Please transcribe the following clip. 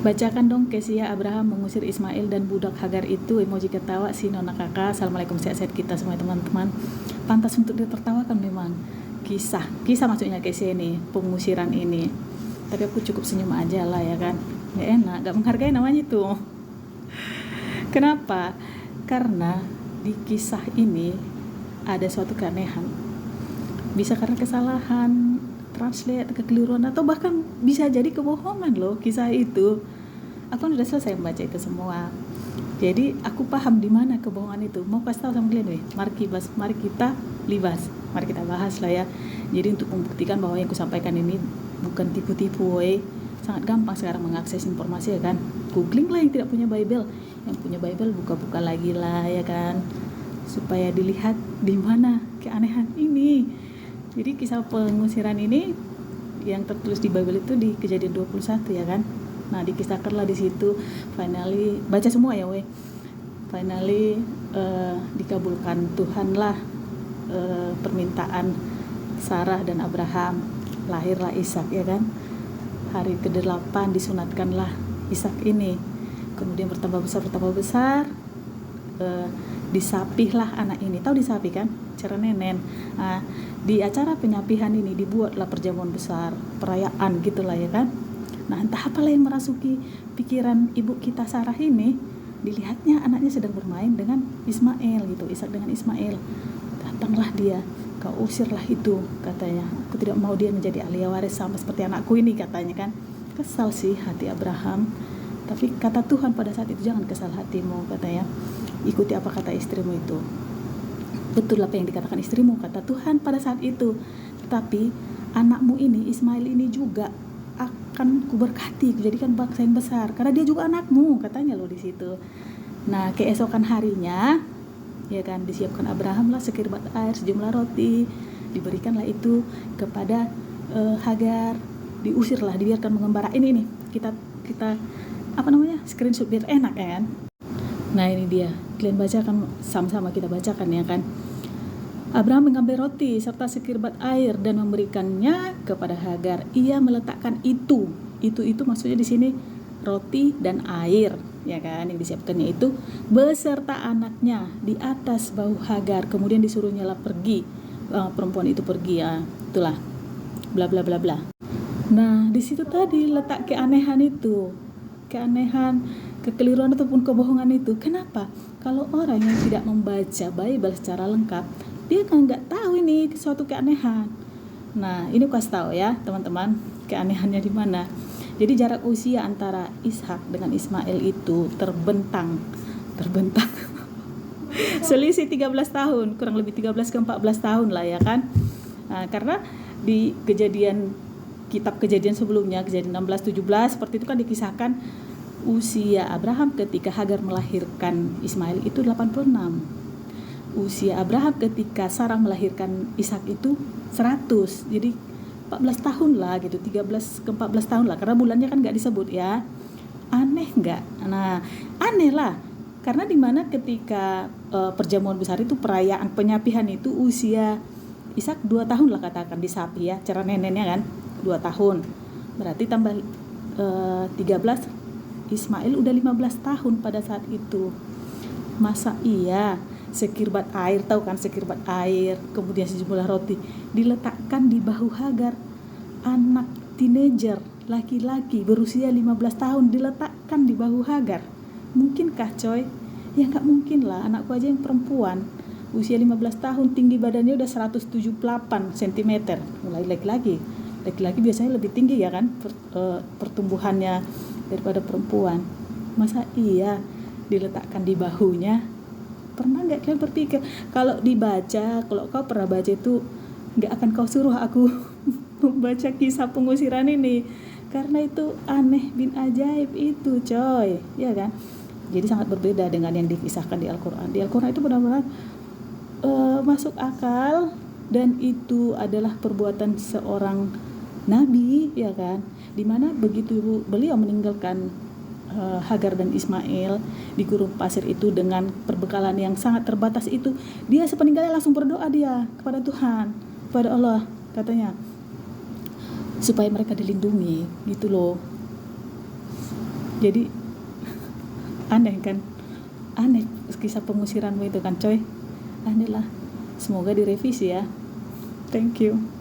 Bacakan dong Kesia Abraham mengusir Ismail dan budak Hagar itu. Emoji ketawa si Nona Kakak. Assalamualaikum, sehat-sehat kita semua teman-teman. Pantas untuk ditertawakan memang. Kisah maksudnya Kesia ini, pengusiran ini. Tapi aku cukup senyum aja lah ya kan. Gak enak, gak menghargai namanya itu. Kenapa? Karena di kisah ini ada suatu keanehan. Bisa karena kesalahan translate, kekeliruan, atau bahkan bisa jadi kebohongan loh kisah itu. Aku udah selesai membaca itu semua, jadi aku paham di mana kebohongan itu. Mau kasih tahu sama kalian mari kita bahas lah ya. Jadi untuk membuktikan bahwa yang aku sampaikan ini bukan tipu-tipu, sangat gampang sekarang mengakses informasi ya kan. Googling lah yang tidak punya Bible, yang punya Bible buka-buka lagi lah ya kan, supaya dilihat di mana keanehan ini. Jadi kisah pengusiran ini yang tertulis di Bible itu di Kejadian 21 ya kan. Nah, dikisahkanlah di situ finally, baca semua ya finally dikabulkan Tuhan lah permintaan Sarah dan Abraham, lahirlah Ishak ya kan. Hari ke-8 disunatkanlah Ishak ini, kemudian bertambah besar, disapihlah anak ini. Tahu disapi kan, cara nenen. Nah, di acara penyapihan ini dibuatlah perjamuan besar, perayaan gitulah ya kan. Nah, entah apalah yang merasuki pikiran ibu kita Sarah ini. Dilihatnya anaknya sedang bermain dengan Ismail gitu, Ishak dengan Ismail. Datanglah dia, kau usirlah itu, katanya. Aku tidak mau dia menjadi ahli waris sama seperti anakku ini, katanya kan. Kesal sih hati Abraham, tapi kata Tuhan pada saat itu, jangan kesal hatimu, katanya. Ikuti apa kata istrimu itu. Betul apa yang dikatakan istrimu, kata Tuhan pada saat itu. Tetapi anakmu ini, Ismail ini juga akan kuberkati, kujadikan bangsa yang besar, karena dia juga anakmu, katanya loh di situ. Nah, keesokan harinya, ya kan, disiapkan Abraham lah sekirbat air, sejumlah roti, diberikanlah itu kepada Hagar, diusirlah, dibiarkan mengembara. Ini kita screenshot biar enak ya kan. Nah, ini dia, kalian bacakan sama-sama, kita bacakan ya kan. Abraham mengambil roti serta sekirbat air dan memberikannya kepada Hagar. Ia meletakkan itu maksudnya di sini roti dan air ya kan, yang disiapkannya itu beserta anaknya di atas bahu Hagar. Kemudian disuruhnya lah pergi, perempuan itu pergi ya, itulah bla bla bla bla. Nah, di situ tadi letak keanehan itu, kekeliruan ataupun kebohongan itu. Kenapa? Kalau orang yang tidak membaca Bible secara lengkap, dia kan nggak tahu ini suatu keanehan. Nah, ini aku kasih tahu ya teman-teman, keanehannya di mana. Jadi jarak usia antara Ishak dengan Ismail itu terbentang selisih 13 tahun, kurang lebih 13 ke 14 tahun lah ya kan. Nah, karena di kitab kejadian sebelumnya, kejadian 16-17 seperti itu kan dikisahkan usia Abraham ketika Hagar melahirkan Ismail itu 86. Usia Abraham ketika Sarah melahirkan Ishak itu 100. Jadi 14 tahun lah gitu, 13 ke 14 tahun lah, karena bulannya kan gak disebut ya. Aneh gak? Nah, aneh lah, karena dimana ketika perjamuan besar itu, perayaan penyapihan itu, usia Ishak 2 tahun lah katakan disapi ya, cara neneknya kan 2 tahun, berarti tambah 13, Ismail udah 15 tahun pada saat itu. Masa iya sekirbat air, tahu kan sekirbat air, kemudian sejumlah roti diletakkan di bahu Hagar, anak teenager laki-laki berusia 15 tahun diletakkan di bahu Hagar. Mungkinkah coy? Ya gak mungkin lah, anakku aja yang perempuan usia 15 tahun, tinggi badannya udah 178 cm. Mulai laki-laki biasanya lebih tinggi ya kan pertumbuhannya daripada perempuan. Masa iya diletakkan di bahunya? Pernah nggak kalian berpikir, kalau kau pernah baca itu, nggak akan kau suruh aku membaca kisah pengusiran ini, karena itu aneh bin ajaib itu coy, ya kan. Jadi sangat berbeda dengan yang dikisahkan di Al-Quran. Di Al-Quran itu benar-benar masuk akal, dan itu adalah perbuatan seorang nabi ya kan, dimana begitu beliau meninggalkan Hagar dan Ismail di gurun pasir itu dengan perbekalan yang sangat terbatas itu, dia sepeninggalnya langsung berdoa dia kepada Tuhan, kepada Allah, katanya supaya mereka dilindungi gitu loh. Jadi aneh kan, aneh kisah pengusiranmu itu kan coy, aneh lah. Semoga direvisi ya. Thank you.